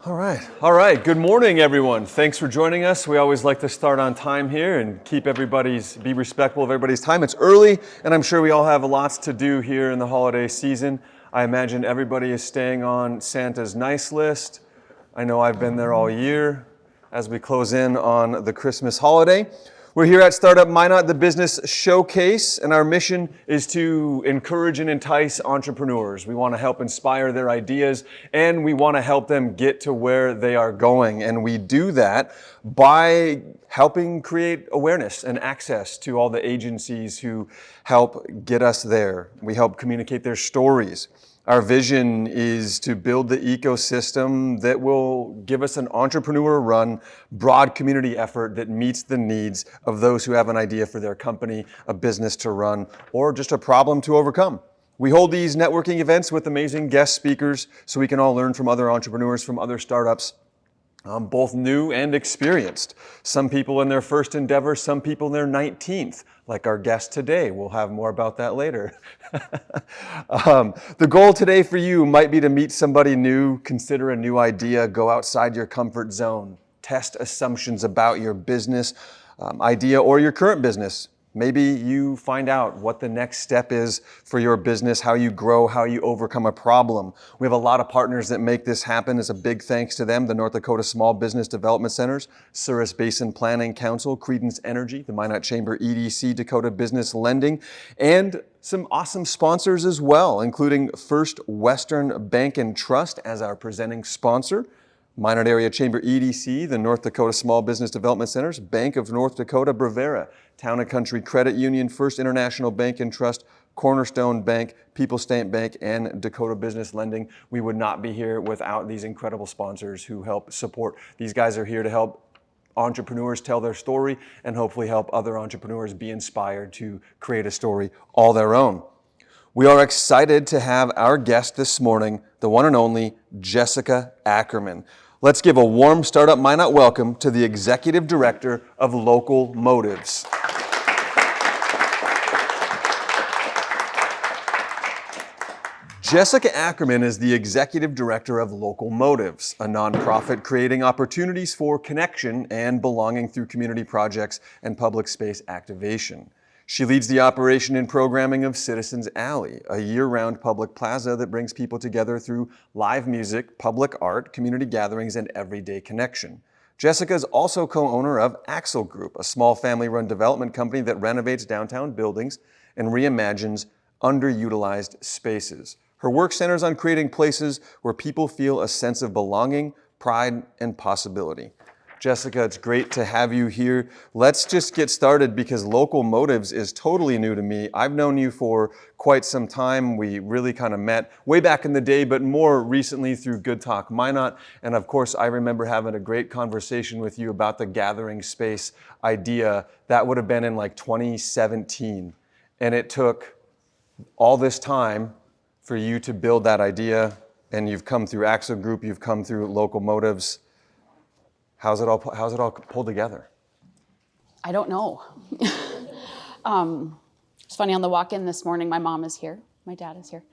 All right. Good morning, everyone. Thanks for joining us. We always like to start on time here and be respectful of everybody's time. It's early, and I'm sure we all have lots to do here in the holiday season. I imagine everybody is staying on Santa's nice list. I know I've been there all year as we close in on the Christmas holiday. We're here at Startup Minot, the business showcase, and our mission is to encourage and entice entrepreneurs. We want to help inspire their ideas, and we want to help them get to where they are going. And we do that by helping create awareness and access to all the agencies who help get us there. We help communicate their stories. Our vision is to build the ecosystem that will give us an entrepreneur-run, broad community effort that meets the needs of those who have an idea for their company, a business to run, or just a problem to overcome. We hold these networking events with amazing guest speakers so we can all learn from other entrepreneurs, from other startups, both new and experienced. Some people in their first endeavor, some people in their 19th, like our guest today. We'll have more about that later. The goal today for you might be to meet somebody new, consider a new idea, go outside your comfort zone, test assumptions about your business idea or your current business. Maybe you find out what the next step is for your business, how you grow, how you overcome a problem. We have a lot of partners that make this happen. It's a big thanks to them, the North Dakota Small Business Development Centers, Souris Basin Planning Council, Credence Energy, the Minot Chamber EDC, Dakota Business Lending, and some awesome sponsors as well, including First Western Bank and Trust as our presenting sponsor, Minot Area Chamber EDC, the North Dakota Small Business Development Centers, Bank of North Dakota, Brevera, Town & Country Credit Union, First International Bank and Trust, Cornerstone Bank, People's State Bank, and Dakota Business Lending. We would not be here without these incredible sponsors who help support. These guys are here to help entrepreneurs tell their story and hopefully help other entrepreneurs be inspired to create a story all their own. We are excited to have our guest this morning, the one and only Jessica Ackerman. Let's give a warm Startup Minot welcome to the Executive Director of Local Motives. Jessica Ackerman is the Executive Director of Local Motives, a nonprofit creating opportunities for connection and belonging through community projects and public space activation. She leads the operation and programming of Citizens Alley, a year-round public plaza that brings people together through live music, public art, community gatherings, and everyday connection. Jessica is also co-owner of Axle Group, a small family-run development company that renovates downtown buildings and reimagines underutilized spaces. Her work centers on creating places where people feel a sense of belonging, pride, and possibility. Jessica, it's great to have you here. Let's just get started because Local Motives is totally new to me. I've known you for quite some time. We really kind of met way back in the day, but more recently through Good Talk Minot. And of course, I remember having a great conversation with you about the gathering space idea. That would have been in like 2017. And it took all this time for you to build that idea. And you've come through Axle Group, you've come through Local Motives. How's it all pulled together? I don't know. It's funny, on the walk-in this morning, my mom is here, my dad is here,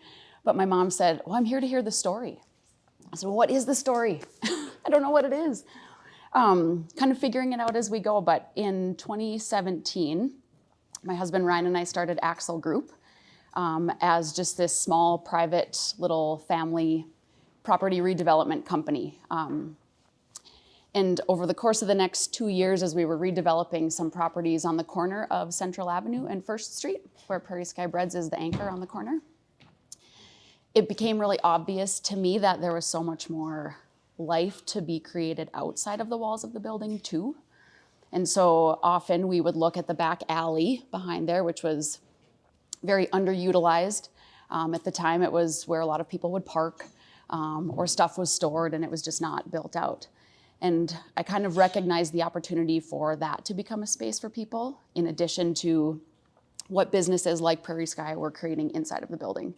but my mom said, well, I'm here to hear the story. I said, well, what is the story? I don't know what it is. Kind of figuring it out as we go, but in 2017, my husband Ryan and I started Axle Group as just this small, private, little family property redevelopment company. And over the course of the next 2 years, as we were redeveloping some properties on the corner of Central Avenue and First Street, where Prairie Sky Breads is the anchor on the corner, it became really obvious to me that there was so much more life to be created outside of the walls of the building too. And so often we would look at the back alley behind there, which was very underutilized. At the time, it was where a lot of people would park or stuff was stored, and it was just not built out. And I kind of recognized the opportunity for that to become a space for people, in addition to what businesses like Prairie Sky were creating inside of the building.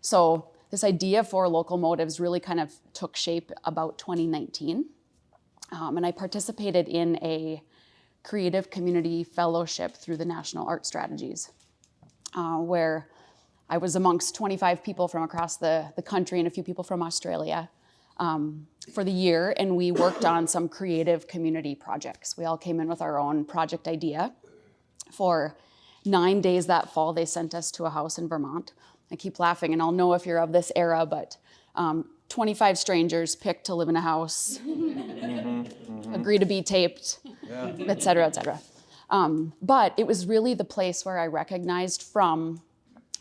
So this idea for Local Motives really kind of took shape about 2019. And I participated in a creative community fellowship through the National Art Strategies, where I was amongst 25 people from across the country and a few people from Australia. for the year, and we worked on some creative community projects. We all came in with our own project idea. For 9 days that fall, they sent us to a house in Vermont. I keep laughing, and I'll know if you're of this era, but 25 strangers picked to live in a house, agree to be taped, et cetera, et cetera. But it was really the place where I recognized from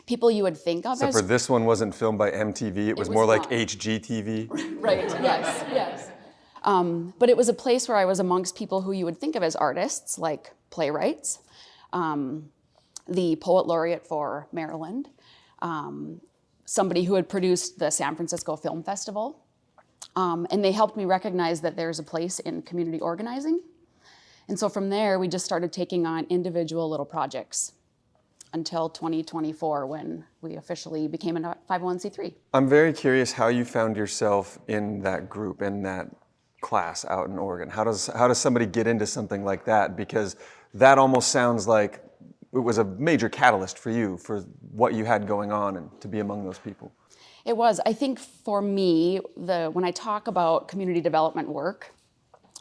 people you would think of Except as... for this one wasn't filmed by MTV, it was more like not. HGTV. Right, yes, yes. But it was a place where I was amongst people who you would think of as artists, like playwrights, the poet laureate for Maryland, somebody who had produced the San Francisco Film Festival. And they helped me recognize that there's a place in community organizing. And so from there, we just started taking on individual little projects until 2024, when we officially became a 501c3. I'm very curious how you found yourself in that group, in that class out in Oregon. How does somebody get into something like that? Because that almost sounds like it was a major catalyst for you, for what you had going on, and to be among those people. It was. I think for me, when I talk about community development work,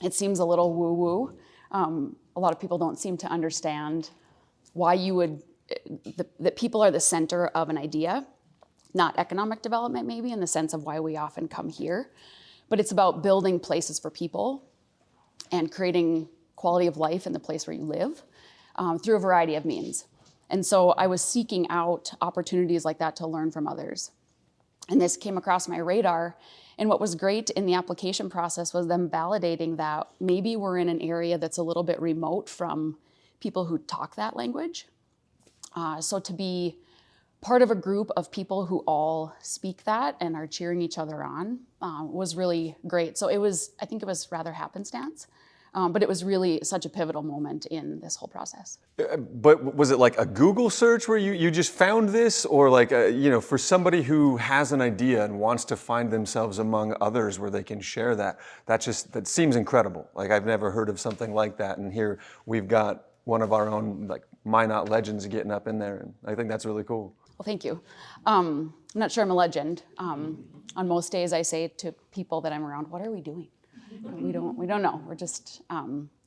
it seems a little woo-woo. A lot of people don't seem to understand why you would, that people are the center of an idea, not economic development maybe in the sense of why we often come here, but it's about building places for people and creating quality of life in the place where you live through a variety of means. And so I was seeking out opportunities like that to learn from others. And this came across my radar. And what was great in the application process was them validating that maybe we're in an area that's a little bit remote from people who talk that language. So to be part of a group of people who all speak that and are cheering each other on was really great. So I think it was rather happenstance. But it was really such a pivotal moment in this whole process. But was it like a Google search where you just found this, or like for somebody who has an idea and wants to find themselves among others where they can share that seems incredible. Like, I've never heard of something like that, and here we've got one of our own like Minot legends getting up in there, and I think that's really cool. Well, thank you. I'm not sure I'm a legend. On most days, I say to people that I'm around, "What are we doing?" We don't know. We're just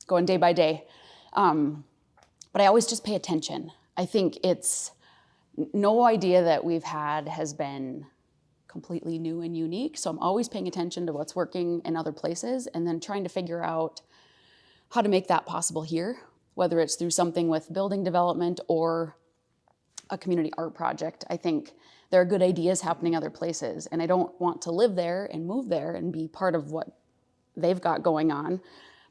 going day by day. But I always just pay attention. I think it's no idea that we've had has been completely new and unique. So I'm always paying attention to what's working in other places and then trying to figure out how to make that possible here, whether it's through something with building development or a community art project. I think there are good ideas happening other places, and I don't want to live there and move there and be part of what they've got going on.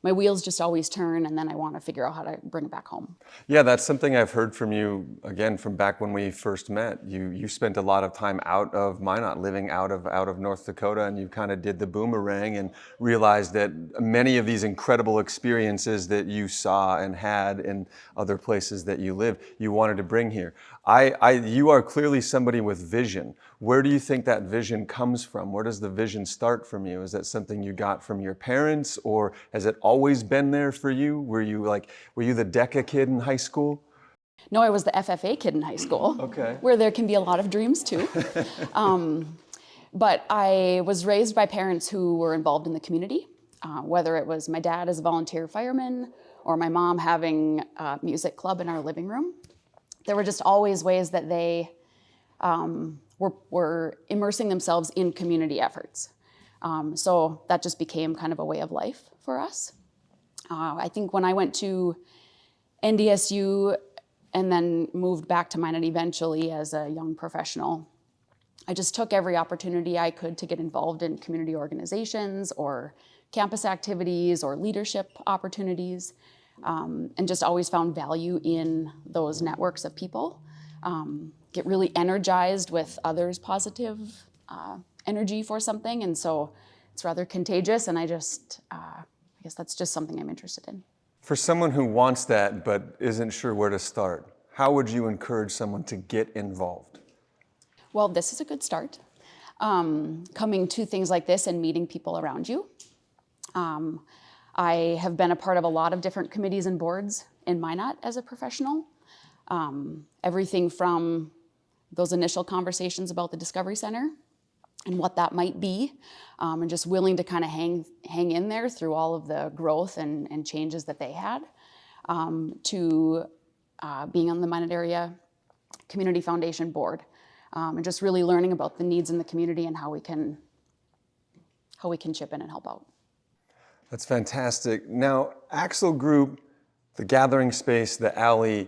My wheels just always turn, and then I want to figure out how to bring it back home. Yeah, that's something I've heard from you, again, from back when we first met. You spent a lot of time out of Minot, living out of North Dakota, and you kind of did the boomerang and realized that many of these incredible experiences that you saw and had in other places that you live, you wanted to bring here. You are clearly somebody with vision. Where do you think that vision comes from? Where does the vision start from you? Is that something you got from your parents, or has it always been there for you? Were you the DECA kid in high school? No, I was the FFA kid in high school. Okay. Where there can be a lot of dreams too. But I was raised by parents who were involved in the community, whether it was my dad as a volunteer fireman or my mom having a music club in our living room. There were just always ways that they were immersing themselves in community efforts. So that just became kind of a way of life for us. I think when I went to NDSU and then moved back to Minot eventually as a young professional, I just took every opportunity I could to get involved in community organizations or campus activities or leadership opportunities, and just always found value in those networks of people. Get really energized with others' positive energy for something, and so it's rather contagious, and I guess that's just something I'm interested in. For someone who wants that but isn't sure where to start, how would you encourage someone to get involved? Well, this is a good start. Coming to things like this and meeting people around you. I have been a part of a lot of different committees and boards in Minot as a professional. Everything from those initial conversations about the Discovery Center and what that might be, and just willing to kind of hang in there through all of the growth and changes that they had, to being on the Minot Area Community Foundation board, and just really learning about the needs in the community and how we can chip in and help out. That's fantastic. Now, Axel Group, the gathering space, the alley,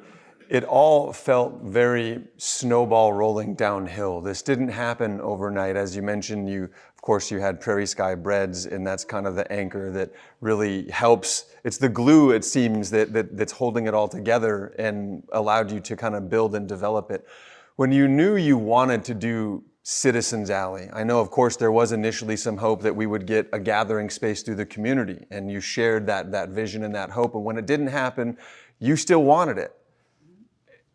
it all felt very snowball rolling downhill. This didn't happen overnight. As you mentioned, of course, you had Prairie Sky Breads, and that's kind of the anchor that really helps. It's the glue, it seems, that's holding it all together and allowed you to kind of build and develop it. When you knew you wanted to do Citizens Alley, I know, of course, there was initially some hope that we would get a gathering space through the community, and you shared that vision and that hope. And when it didn't happen, you still wanted it.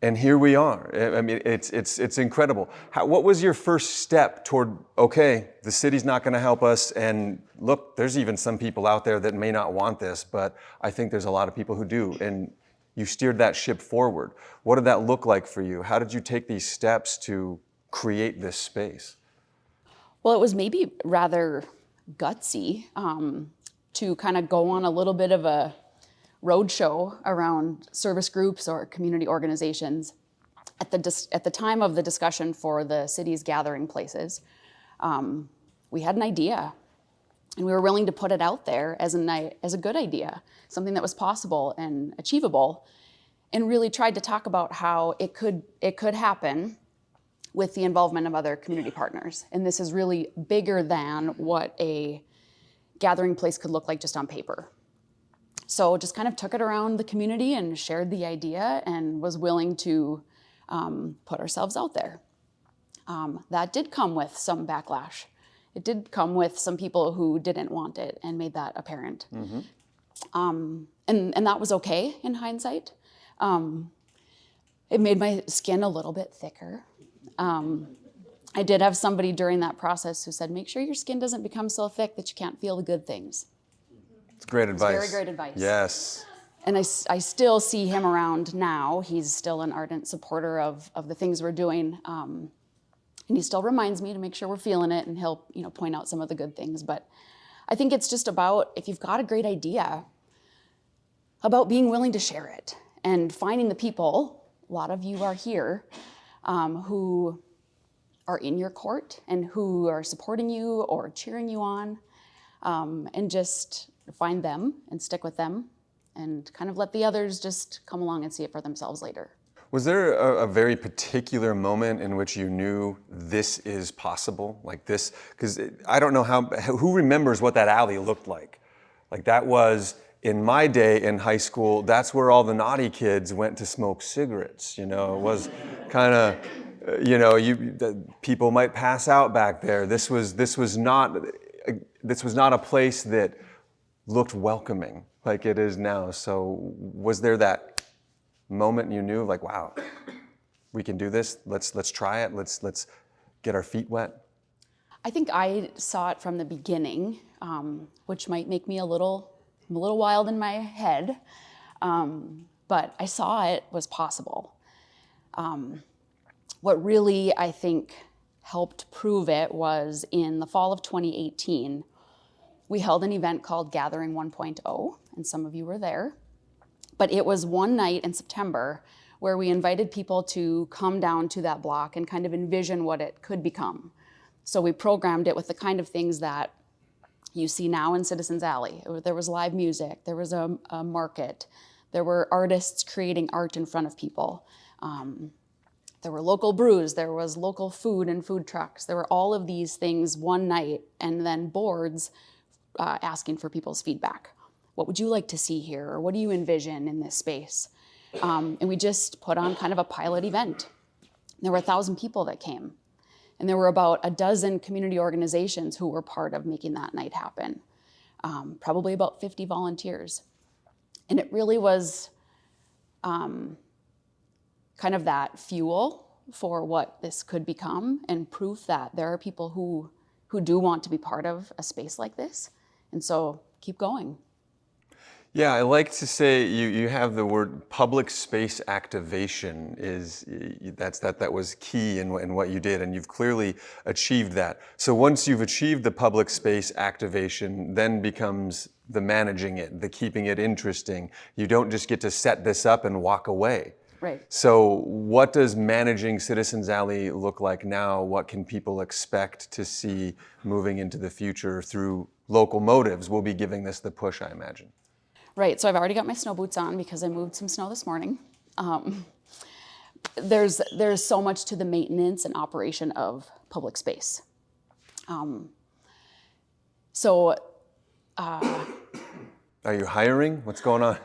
And here we are. I mean, it's incredible. What was your first step toward, okay, the city's not going to help us, and look, there's even some people out there that may not want this, but I think there's a lot of people who do, and you steered that ship forward. What did that look like for you? How did you take these steps to create this space? Well, it was maybe rather gutsy, to kind of go on a little bit of a roadshow around service groups or community organizations. At the time of the discussion for the city's gathering places, we had an idea, and we were willing to put it out there as a good idea, something that was possible and achievable, and really tried to talk about how it could happen with the involvement of other community partners. And this is really bigger than what a gathering place could look like just on paper. So just kind of took it around the community and shared the idea and was willing to put ourselves out there. That did come with some backlash. It did come with some people who didn't want it and made that apparent. Mm-hmm. And that was okay in hindsight. It made my skin a little bit thicker. I did have somebody during that process who said, make sure your skin doesn't become so thick that you can't feel the good things. It's great advice. It's very great advice. Yes. And I still see him around now. He's still an ardent supporter of the things we're doing. And he still reminds me to make sure we're feeling it, and he'll point out some of the good things. But I think it's just about, if you've got a great idea, about being willing to share it and finding the people, a lot of you are here, who are in your court and who are supporting you or cheering you on, and just find them and stick with them and kind of let the others just come along and see it for themselves later. Was there a very particular moment in which you knew this is possible? Like this, because I don't know who remembers what that alley looked like? Like that was, in my day in high school, that's where all the naughty kids went to smoke cigarettes. It was kind of, people might pass out back there. This was not a place that looked welcoming like it is now. So was there that moment you knew, like, wow, we can do this? Let's try it. Let's get our feet wet. I think I saw it from the beginning, which might make me a little wild in my head, but I saw it was possible. What really, I think, helped prove it was in the fall of 2018, we held an event called Gathering 1.0, and some of you were there. But it was one night in September where we invited people to come down to that block and kind of envision what it could become. So we programmed it with the kind of things that you see now in Citizens Alley. There was live music, there was a market, there were artists creating art in front of people. There were local brews, there was local food and food trucks. There were all of these things one night, and then boards asking for people's feedback. What would you like to see here? Or what do you envision in this space? And we just put on kind of a pilot event. There were 1,000 people that came. And there were about a dozen community organizations who were part of making that night happen. Probably about 50 volunteers. And it really was kind of that fuel for what this could become, and proof that there are people who do want to be part of a space like this. And so keep going. Yeah, I like to say you have the word public space activation that was key in what you did, and you've clearly achieved that. So once you've achieved the public space activation, then becomes the managing it, the keeping it interesting. You don't just get to set this up and walk away. Right. So what does managing Citizens Alley look like now? What can people expect to see moving into the future through local motives? We'll be giving this the push, I imagine. Right, so I've already got my snow boots on because I moved some snow this morning. There's so much to the maintenance and operation of public space. So Are you hiring? What's going on?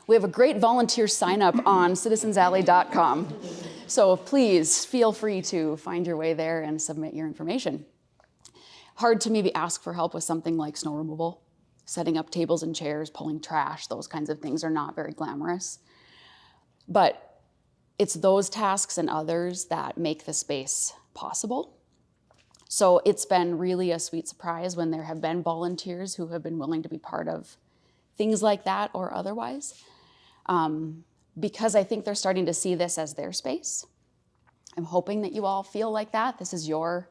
we have a great volunteer sign up on citizensalley.com. So please feel free to find your way there and submit your information. Hard to maybe ask for help with something like snow removal. Setting up tables and chairs, pulling trash, those kinds of things are not very glamorous. But it's those tasks and others that make the space possible. So it's been really a sweet surprise when there have been volunteers who have been willing to be part of things like that or otherwise, because I think they're starting to see this as their space. I'm hoping that you all feel like that. This is your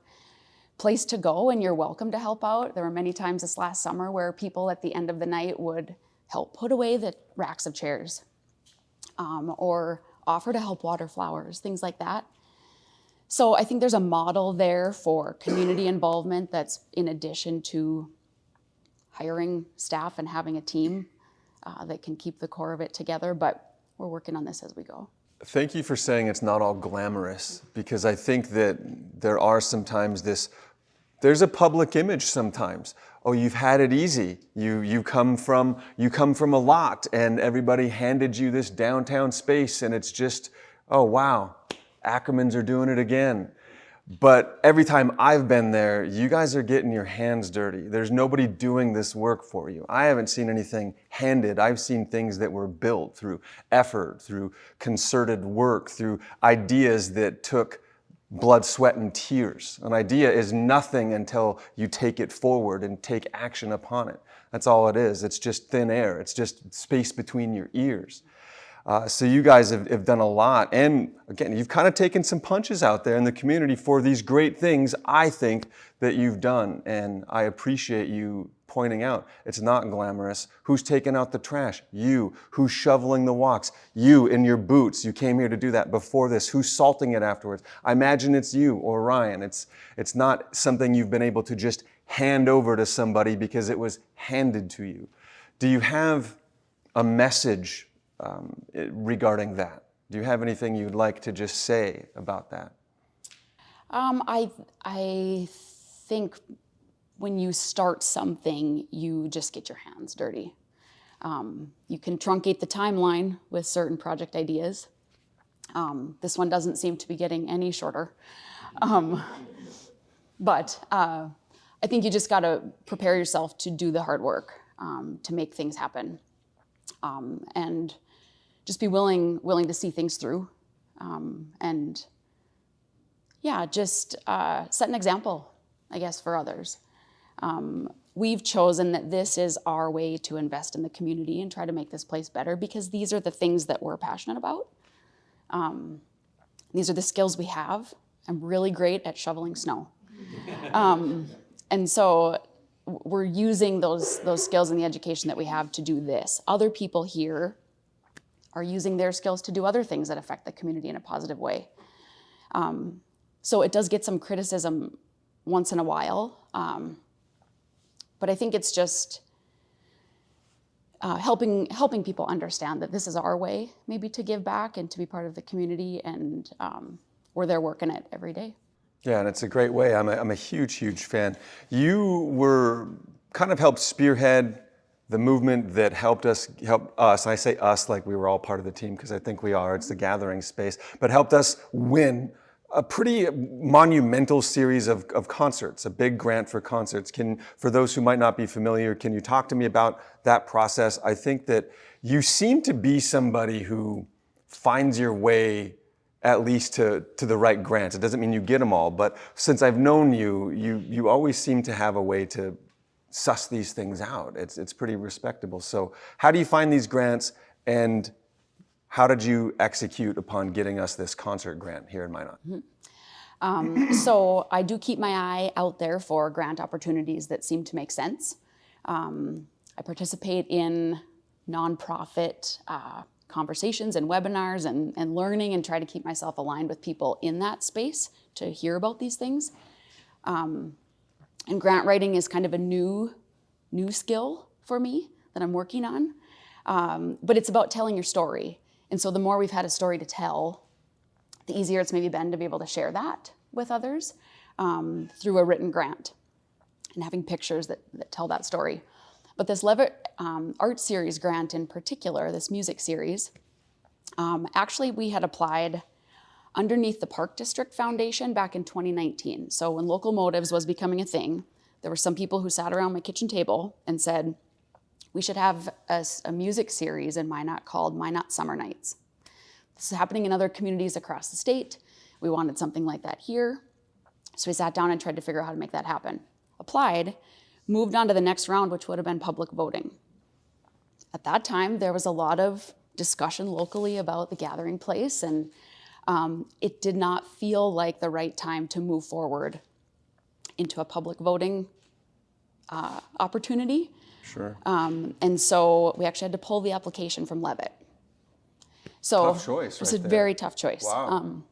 place to go and you're welcome to help out. There were many times this last summer where people at the end of the night would help put away the racks of chairs, or offer to help water flowers, things like that. So I think there's a model there for community involvement that's in addition to hiring staff and having a team that can keep the core of it together, but we're working on this as we go. Thank you for saying it's not all glamorous, because I think that there are sometimes there's a public image sometimes. Oh, you've had it easy. You come from a lot and everybody handed you this downtown space and it's just, oh wow, Ackermans are doing it again. But every time I've been there, you guys are getting your hands dirty. There's nobody doing this work for you. I haven't seen anything handed. I've seen things that were built through effort, through concerted work, through ideas that took blood, sweat, and tears. An idea is nothing until you take it forward and take action upon it. That's all it is. It's just thin air. It's just space between your ears. So you guys have done a lot. And again, you've kind of taken some punches out there in the community for these great things I think that you've done. And I appreciate you pointing out it's not glamorous. Who's taking out the trash? You. Who's shoveling the walks? You in your boots. You came here to do that before this. Who's salting it afterwards? I imagine it's you or Ryan. It's not something you've been able to just hand over to somebody because it was handed to you. Do you have a message regarding that? Do you have anything you'd like to just say about that? I think when you start something, you just get your hands dirty. You can truncate the timeline with certain project ideas. This one doesn't seem to be getting any shorter. But I think you just got to prepare yourself to do the hard work, to make things happen. And just be willing to see things through. And yeah, just set an example, I guess, for others. We've chosen that this is our way to invest in the community and try to make this place better because these are the things that we're passionate about. These are the skills we have. I'm really great at shoveling snow. And so we're using those skills and the education that we have to do this. Other people here are using their skills to do other things that affect the community in a positive way. So it does get some criticism once in a while, but I think it's just helping people understand that this is our way maybe to give back and to be part of the community, and we're there working it every day. Yeah, and it's a great way. I'm a huge, huge fan. You were kind of helped spearhead the movement that help us, I say us like we were all part of the team because I think we are, it's the gathering space, but helped us win a pretty monumental series of concerts, a big grant for concerts. For those who might not be familiar, can you talk to me about that process? I think that you seem to be somebody who finds your way at least to the right grants. It doesn't mean you get them all, but since I've known you, you always seem to have a way to suss these things out. It's pretty respectable. So how do you find these grants, and how did you execute upon getting us this concert grant here in Minot? So I do keep my eye out there for grant opportunities that seem to make sense. I participate in nonprofit conversations and webinars and learning, and try to keep myself aligned with people in that space to hear about these things. And grant writing is kind of a new skill for me that I'm working on. But it's about telling your story. And so the more we've had a story to tell, the easier it's maybe been to be able to share that with others through a written grant and having pictures that tell that story. But this Levitt Art Series grant in particular, this music series, actually we had applied underneath the Park District Foundation back in 2019. So when locomotives was becoming a thing, there were some people who sat around my kitchen table and said, we should have a music series in Minot called Minot Summer Nights. This is happening in other communities across the state. We wanted something like that here. So we sat down and tried to figure out how to make that happen. Applied, moved on to the next round, which would have been public voting. At that time, there was a lot of discussion locally about the gathering place, and it did not feel like the right time to move forward into a public voting opportunity. Sure. And so we actually had to pull the application from Levitt. So Tough choice, it was right a there. very tough choice. Wow.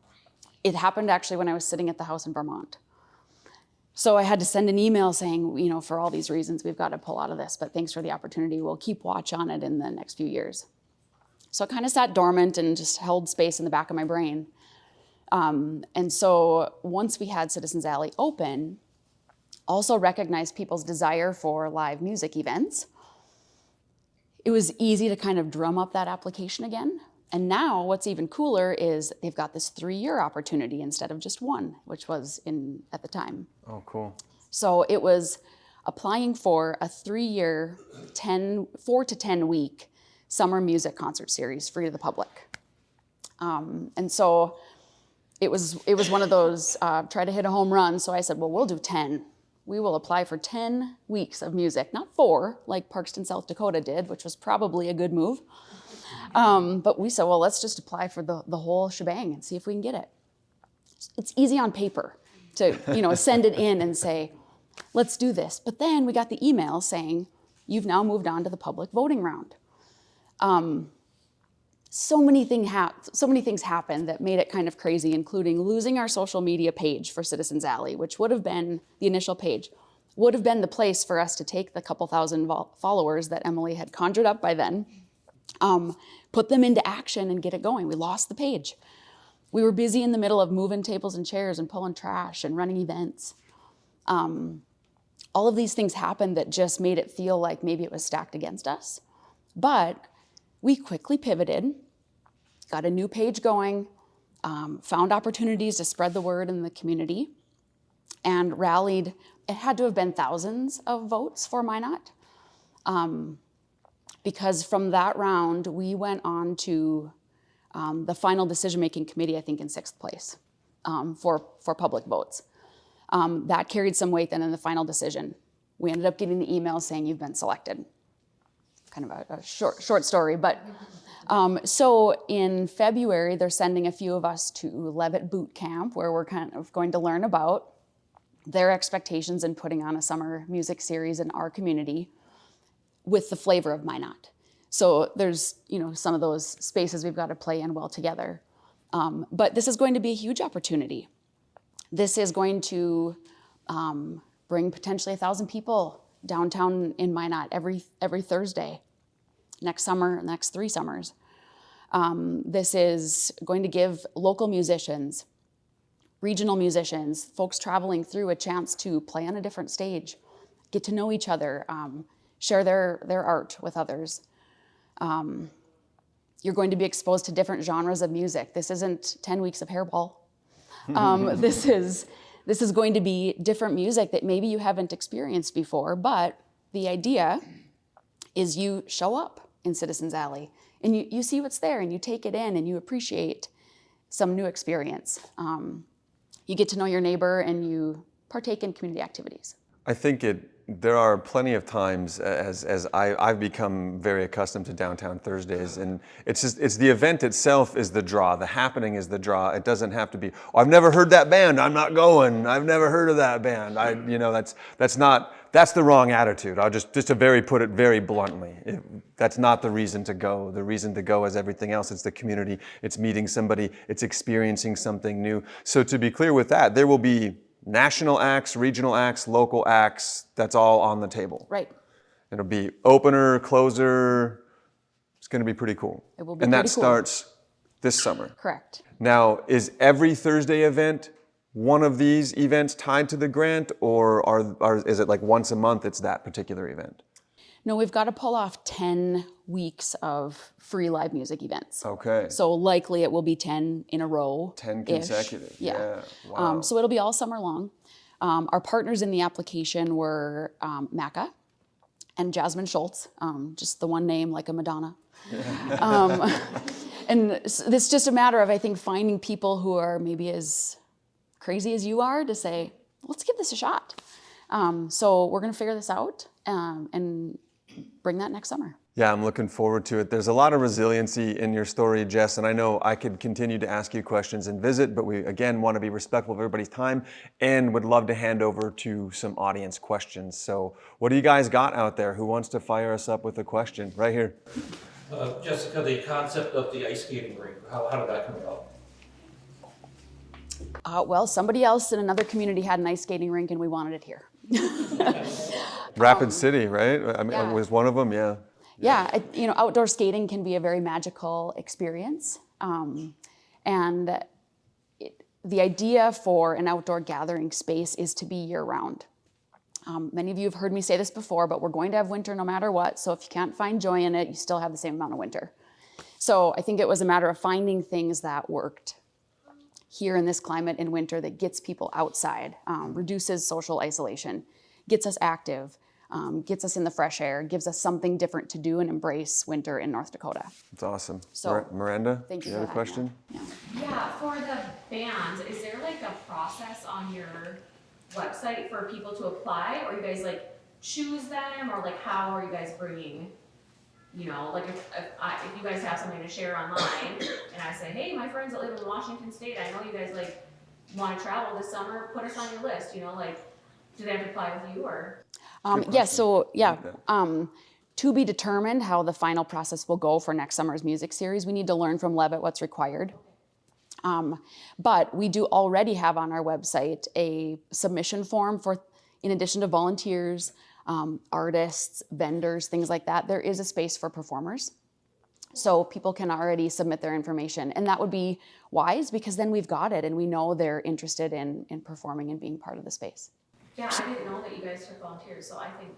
It happened actually when I was sitting at the house in Vermont. So I had to send an email saying, for all these reasons, we've got to pull out of this, but thanks for the opportunity. We'll keep watch on it in the next few years. So it kind of sat dormant and just held space in the back of my brain. And so once we had Citizens Alley open, also recognized people's desire for live music events, it was easy to kind of drum up that application again. And now what's even cooler is they've got this 3-year opportunity instead of just one, which was at the time. Oh, cool. So it was applying for a 3-year, 4 to 10 week summer music concert series free to the public. And so it was one of those try to hit a home run. So I said, well, we'll do 10. We will apply for 10 weeks of music, not 4 like Parkston, South Dakota did, which was probably a good move. But we said, well, let's just apply for the whole shebang and see if we can get it. It's easy on paper to send it in and say, let's do this. But then we got the email saying, you've now moved on to the public voting round. So many things happened that made it kind of crazy, including losing our social media page for Citizens Alley, which would have been the initial page, would have been the place for us to take the couple thousand followers that Emily had conjured up by then, put them into action and get it going. We lost the page. We were busy in the middle of moving tables and chairs and pulling trash and running events. All of these things happened that just made it feel like maybe it was stacked against us. But we quickly pivoted, got a new page going, found opportunities to spread the word in the community, and rallied. It had to have been thousands of votes for Minot. Because from that round, we went on to the final decision-making committee, I think in 6th place for public votes. That carried some weight then in the final decision. We ended up getting the email saying you've been selected. Kind of a short story, but so in February, they're sending a few of us to Levitt Boot Camp, where we're kind of going to learn about their expectations in putting on a summer music series in our community with the flavor of Minot. So there's, some of those spaces we've got to play in well together. But this is going to be a huge opportunity. This is going to bring potentially 1,000 people downtown in Minot every Thursday, next 3 summers. This is going to give local musicians, regional musicians, folks traveling through a chance to play on a different stage, get to know each other, share their art with others. You're going to be exposed to different genres of music. This isn't 10 weeks of hairball. This is going to be different music that maybe you haven't experienced before, but the idea is you show up in Citizens Alley and you see what's there and you take it in and you appreciate some new experience. You get to know your neighbor and you partake in community activities. I think it there are plenty of times as I've become very accustomed to Downtown Thursdays, and it's the event itself is the draw. The happening is the draw. It doesn't have to be, oh, I've never heard that band, I'm not going. I've never heard of that band. That's the wrong attitude. I'll just to put it very bluntly. That's not the reason to go. The reason to go is everything else. It's the community. It's meeting somebody. It's experiencing something new. So to be clear with that, there will be national acts, regional acts, local acts, that's all on the table. Right. It'll be opener, closer. It's going to be pretty cool. It will be and pretty that cool. starts this summer. Correct. Now, is every Thursday event one of these events tied to the grant, or is it like once a month it's that particular event? No, we've got to pull off 10 weeks of free live music events. Okay. So likely it will be 10 in a row. 10 consecutive. Yeah. Wow. So it'll be all summer long. Our partners in the application were Macca and Jasmine Schultz, just the one name like a Madonna. And it's just a matter of, I think, finding people who are maybe as crazy as you are to say, let's give this a shot. So we're going to figure this out and bring that next summer. Yeah, I'm looking forward to it. There's a lot of resiliency in your story, Jess, and I know I could continue to ask you questions and visit, but we, again, want to be respectful of everybody's time and would love to hand over to some audience questions. So what do you guys got out there? Who wants to fire us up with a question? Right here. Jessica, the concept of the ice skating rink, how did that come about? Well, somebody else in another community had an ice skating rink and we wanted it here. Rapid City, right? I mean, yeah. was one of them, yeah. Yeah, outdoor skating can be a very magical experience. The idea for an outdoor gathering space is to be year-round. Many of you have heard me say this before, but we're going to have winter no matter what, so if you can't find joy in it, you still have the same amount of winter. So I think it was a matter of finding things that worked here in this climate in winter that gets people outside, reduces social isolation, gets us active, gets us in the fresh air, gives us something different to do and embrace winter in North Dakota. That's awesome. So, Miranda, thank you you for had a that, question? Yeah, for the bands, is there like a process on your website for people to apply, or you guys like choose them, or like how are you guys bringing, like if you guys have something to share online and I say, hey, my friends that live in Washington State, I know you guys like want to travel this summer, put us on your list, like do they have to apply with you or? To be determined how the final process will go for next summer's music series, we need to learn from Levitt what's required. But we do already have on our website a submission form for, in addition to volunteers, artists, vendors, things like that, there is a space for performers. So people can already submit their information. And that would be wise because then we've got it and we know they're interested in performing and being part of the space. Yeah, I didn't know that you guys took volunteers, so I think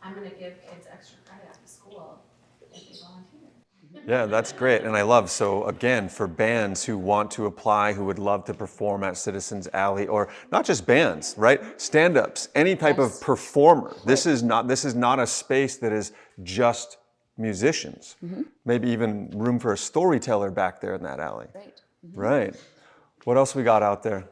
I'm gonna give kids extra credit after school if they volunteer. Yeah, that's great. And I love, so again, for bands who want to apply, who would love to perform at Citizens Alley, or not just bands, right? Stand-ups, any type of performer. Right. This is not a space that is just musicians. Mm-hmm. Maybe even room for a storyteller back there in that alley. Right. Mm-hmm. Right. What else we got out there?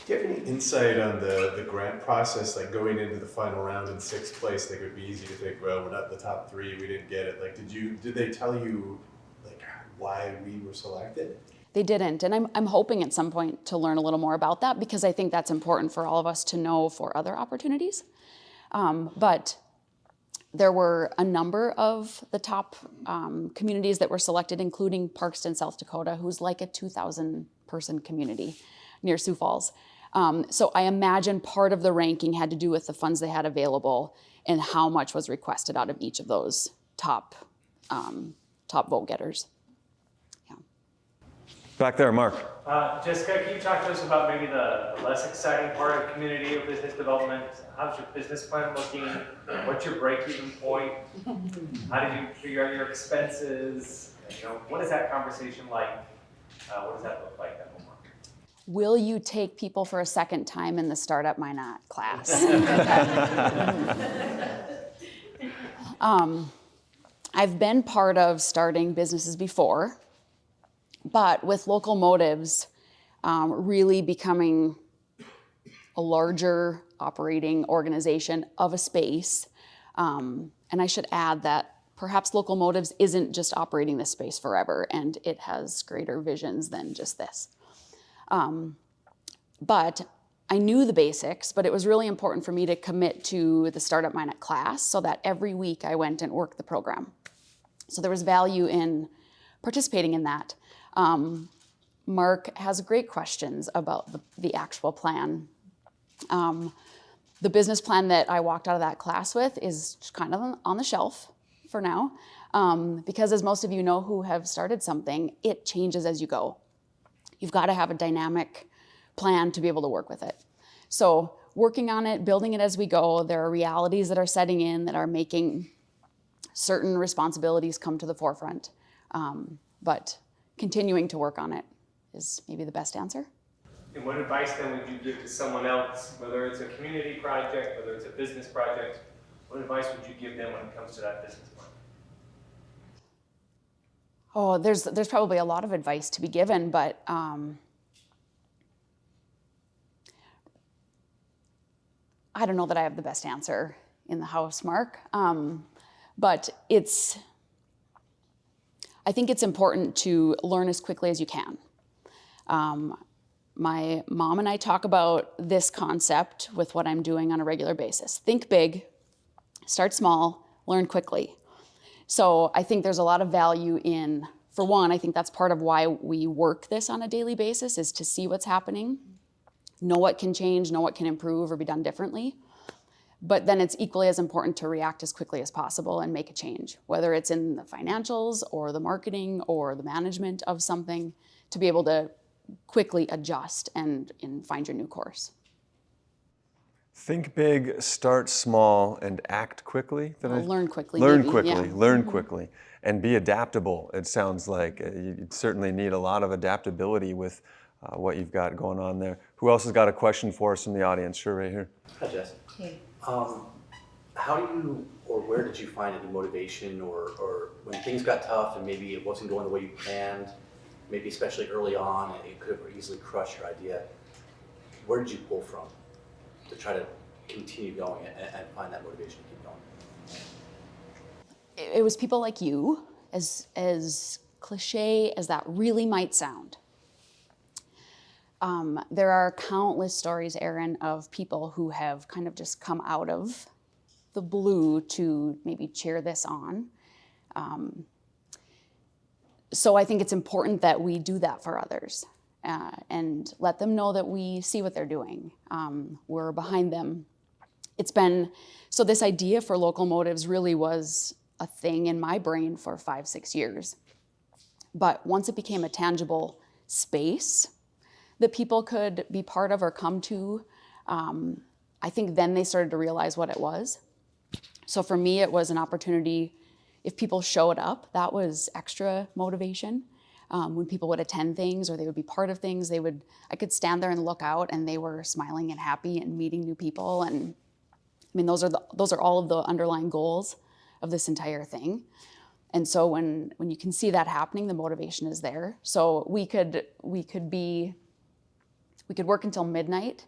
Do you have any insight on the grant process, like going into the final round in 6th place? Like it would be easy to think, well, we're not in the top 3, we didn't get it. Like, did they tell you like why we were selected? They didn't, and I'm hoping at some point to learn a little more about that because I think that's important for all of us to know for other opportunities. But there were a number of the top communities that were selected, including Parkston, South Dakota, who's like a 2,000-person community near Sioux Falls. So I imagine part of the ranking had to do with the funds they had available and how much was requested out of each of those top vote getters. Yeah. Back there, Mark. Jessica, can you talk to us about maybe the less exciting part of community or business development? How's your business plan looking? What's your break-even point? How did you figure out your expenses? What is that conversation like? What does that look like at Homework? Will you take people for a second time in the Startup Minot class? I've been part of starting businesses before, but with local motives really becoming a larger operating organization of a space. And I should add that perhaps Local Motives isn't just operating this space forever, and it has greater visions than just this. But I knew the basics, but it was really important for me to commit to the Startup Minot class so that every week I went and worked the program. So there was value in participating in that. Mark has great questions about the actual plan. The business plan that I walked out of that class with is kind of on the shelf for now, because as most of you know who have started something, it changes as you go. You've got to have a dynamic plan to be able to work with it. So working on it, building it as we go, there are realities that are setting in that are making certain responsibilities come to the forefront. But continuing to work on it is maybe the best answer. And what advice then would you give to someone else, whether it's a community project, whether it's a business project, what advice would you give them when it comes to that business plan? Oh, there's probably a lot of advice to be given, but I don't know that I have the best answer in the house, Mark. But I think it's important to learn as quickly as you can. My mom and I talk about this concept with what I'm doing on a regular basis. Think big, start small, learn quickly. So I think there's a lot of value in, for one, I think that's part of why we work this on a daily basis, is to see what's happening, know what can change, know what can improve or be done differently. But then it's equally as important to react as quickly as possible and make a change, whether it's in the financials or the marketing or the management of something, to be able to quickly adjust and find your new course. Think big, start small, and act quickly. Learn quickly. Learn maybe, quickly, yeah. learn quickly, and be adaptable. It sounds like you certainly need a lot of adaptability with what you've got going on there. Who else has got a question for us in the audience? Sure, right here. Hi, Jess. Hey. How do you, or where did you find any motivation, or when things got tough and maybe it wasn't going the way you planned, maybe especially early on, it could have easily crushed your idea, where did you pull from to try to continue going and find that motivation to keep going? It was people like you, as cliche as that really might sound. There are countless stories, Aaron, of people who have kind of just come out of the blue to maybe cheer this on. So I think it's important that we do that for others and let them know that we see what they're doing. We're behind them. So this idea for Local Motives really was a thing in my brain for 5-6 years. But once it became a tangible space that people could be part of or come to, I think then they started to realize what it was. So for me, it was an opportunity. If people showed up, that was extra motivation. When people would attend things or they would be part of things, I could stand there and look out and they were smiling and happy and meeting new people. And I mean, those are all of the underlying goals of this entire thing. And so when you can see that happening, the motivation is there. So we could work until midnight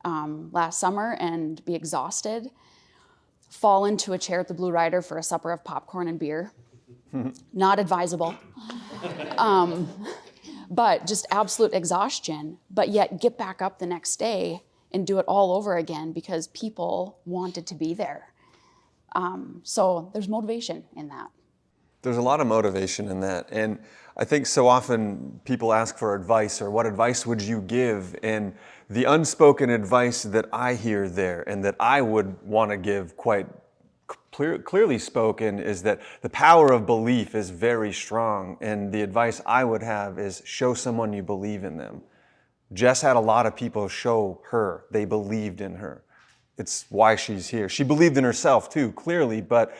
last summer and be exhausted, fall into a chair at the Blue Rider for a supper of popcorn and beer. Not advisable. But just absolute exhaustion, but yet get back up the next day and do it all over again because people wanted to be there. So there's motivation in that. There's a lot of motivation in that. And I think so often people ask for advice or what advice would you give? And the unspoken advice that I hear there and that I would want to give quite clearly spoken is that the power of belief is very strong. And the advice I would have is show someone you believe in them. Jess had a lot of people show her they believed in her. It's why she's here. She believed in herself too, clearly, but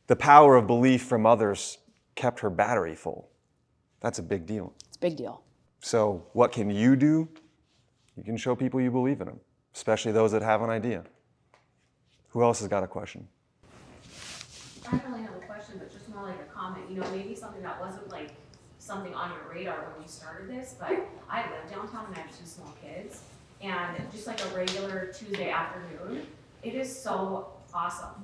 the power of belief from others kept her battery full. That's a big deal. It's a big deal. So what can you do? You can show people you believe in them, especially those that have an idea. Who else has got a question? I don't really have a question, but just more like a comment. Maybe something that wasn't like something on your radar when you started this, but I live downtown and I have 2 small kids. and just like a regular Tuesday afternoon, it is so awesome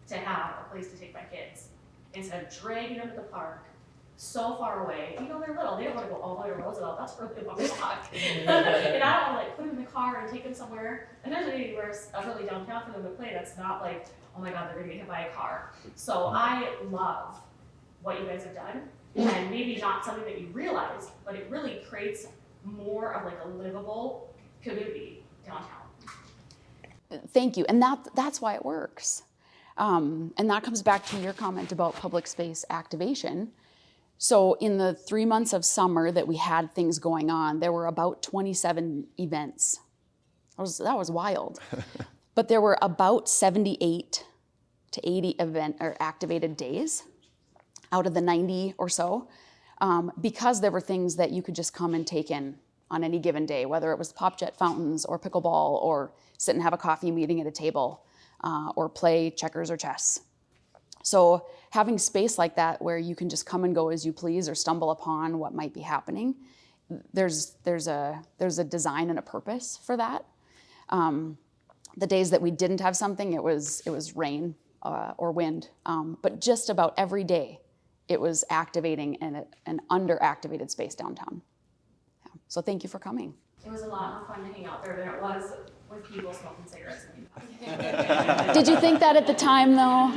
to have a place to take my kids instead of dragging them to the park so far away. You know, they're little, they don't want to go all the way to Roosevelt, that's where they want to walk. And I don't want to like put them in the car and take them somewhere, and there's anywhere really downtown for them to play that's not like, oh my God, they're gonna get hit by a car. So I love what you guys have done, and maybe not something that you realize, but it really creates more of like a livable community downtown. Thank you, and that's why it works. And that comes back to your comment about public space activation. So in the 3 months of summer that we had things going on, there were about 27 events. That was wild. But there were about 78 to 80 event or activated days out of the 90 or so, because there were things that you could just come and take in on any given day, whether it was pop jet fountains or pickleball or sit and have a coffee meeting at a table or play checkers or chess. So having space like that where you can just come and go as you please or stumble upon what might be happening, there's a design and a purpose for that. The days that we didn't have something, it was rain or wind, but just about every day it was activating an under-activated space downtown. Yeah. So thank you for coming. It was a lot more fun to hang out there than it was with people smoking cigarettes. Did you think that at the time, though?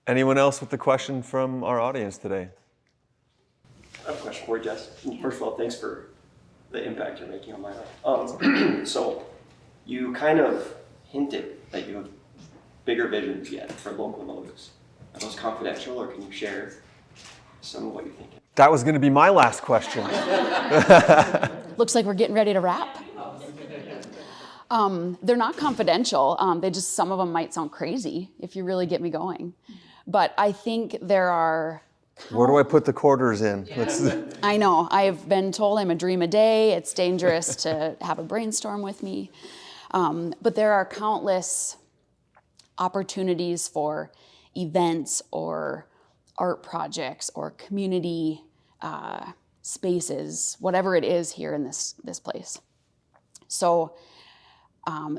Anyone else with a question from our audience today? I have a question for you, Jess. First of all, thanks for the impact you're making on my life. So you kind of hinted that you have bigger visions yet for local motives. Are those confidential, or can you share some of what you're thinking? That was going to be my last question. Looks like we're getting ready to wrap. They're not confidential. Some of them might sound crazy if you really get me going. But I think there are... Where do I put the quarters in? I know. I've been told I'm a dream a day. It's dangerous to have a brainstorm with me. But there are countless opportunities for events or art projects or community spaces, whatever it is here in this place. So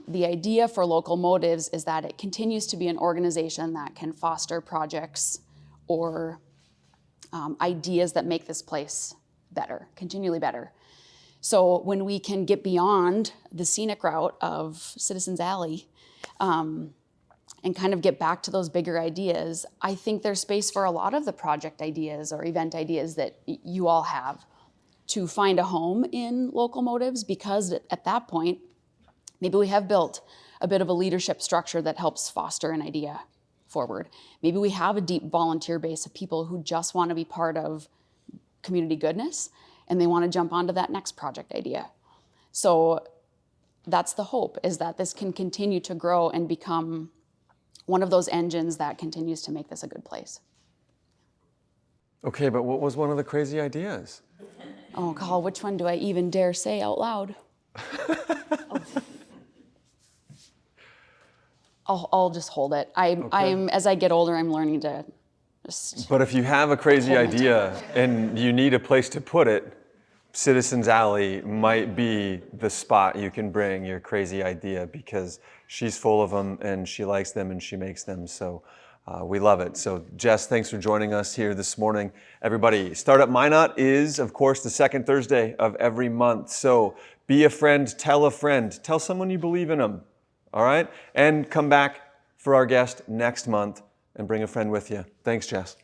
the idea for Local Motives is that it continues to be an organization that can foster projects or ideas that make this place better, continually better. So when we can get beyond the scenic route of Citizens Alley and kind of get back to those bigger ideas, I think there's space for a lot of the project ideas or event ideas that you all have to find a home in Local Motives, because at that point, maybe we have built a bit of a leadership structure that helps foster an idea forward. Maybe we have a deep volunteer base of people who just want to be part of community goodness and they want to jump onto that next project idea. So that's the hope, is that this can continue to grow and become one of those engines that continues to make this a good place. Okay, but what was one of the crazy ideas? Oh, Carl, which one do I even dare say out loud? I'll just hold it. I'm as I get older, I'm learning to just... But if you have a crazy idea and you need a place to put it, Citizens Alley might be the spot you can bring your crazy idea, because she's full of them and she likes them and she makes them. So we love it. So Jess, thanks for joining us here this morning. Everybody, Startup Minot is, of course, the second Thursday of every month. So be a friend, tell someone you believe in them. All right? And come back for our guest next month and bring a friend with you. Thanks, Jess.